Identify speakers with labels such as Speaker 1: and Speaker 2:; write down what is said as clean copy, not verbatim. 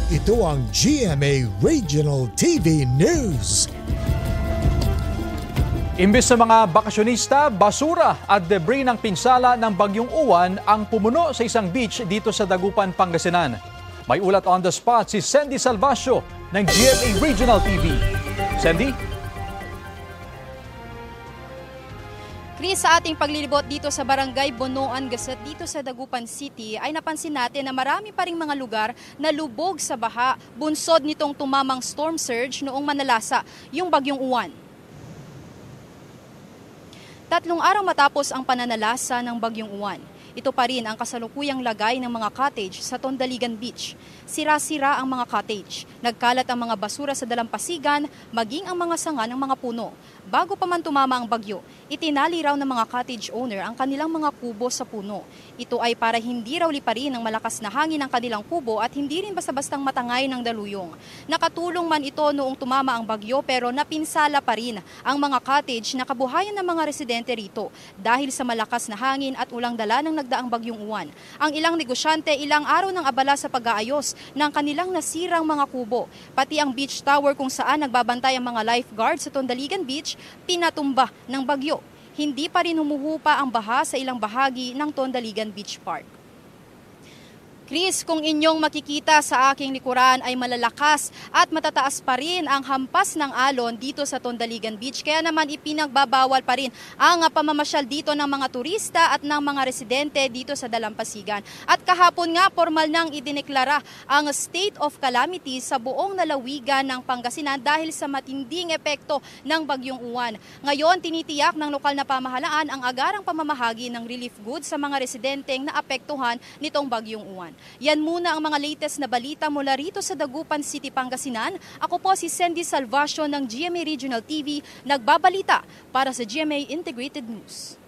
Speaker 1: Ito ang GMA Regional TV News.
Speaker 2: Imbes sa mga bakasyonista, basura at debris ng pinsala ng Bagyong Uwan ang pumuno sa isang beach dito sa Dagupan, Pangasinan. May ulat on the spot si Sandy Salvacio ng GMA Regional TV. Sandy?
Speaker 3: Chris, sa ating paglilibot dito sa Barangay Bonoan, Gasat dito sa Dagupan City ay napansin natin na marami pa ring mga lugar na lubog sa baha, bunsod nitong tumamang storm surge noong manalasa, yung Bagyong Uwan. 3 araw matapos ang pananalasa ng Bagyong Uwan, ito pa rin ang kasalukuyang lagay ng mga cottage sa Tondaligan Beach. Sira-sira ang mga cottage, nagkalat ang mga basura sa dalampasigan, maging ang mga sanga ng mga puno. Bago pa man tumama ang bagyo, itinali raw ng mga cottage owner ang kanilang mga kubo sa puno. Ito ay para hindi raw liparin ng malakas na hangin ang kanilang kubo at hindi rin basta-bastang matangay ng daluyong. Nakatulong man ito noong tumama ang bagyo pero napinsala pa rin ang mga cottage na kabuhayan ng mga residente rito dahil sa malakas na hangin at ulang dala ng nagdaang Bagyong Uwan. Ang ilang negosyante ilang araw ng abala sa pag-aayos ng kanilang nasirang mga kubo. Pati ang beach tower kung saan nagbabantay ang mga lifeguards sa Tondaligan Beach, pinatumba ng bagyo. Hindi pa rin humuhupa ang baha sa ilang bahagi ng Tondaligan Beach Park. Chris, kung inyong makikita sa aking likuran ay malalakas at matataas pa rin ang hampas ng alon dito sa Tondaligan Beach. Kaya naman ipinagbabawal pa rin ang pamamasyal dito ng mga turista at ng mga residente dito sa Dalampasigan. At kahapon nga, formal nang idineklara ang state of calamity sa buong lalawigan ng Pangasinan dahil sa matinding epekto ng Bagyong Uwan. Ngayon, tinitiyak ng lokal na pamahalaan ang agarang pamamahagi ng relief goods sa mga residenteng naapektuhan nitong Bagyong Uwan. Yan muna ang mga latest na balita mula rito sa Dagupan City, Pangasinan. Ako po si Sandy Salvacio ng GMA Regional TV, nagbabalita para sa GMA Integrated News.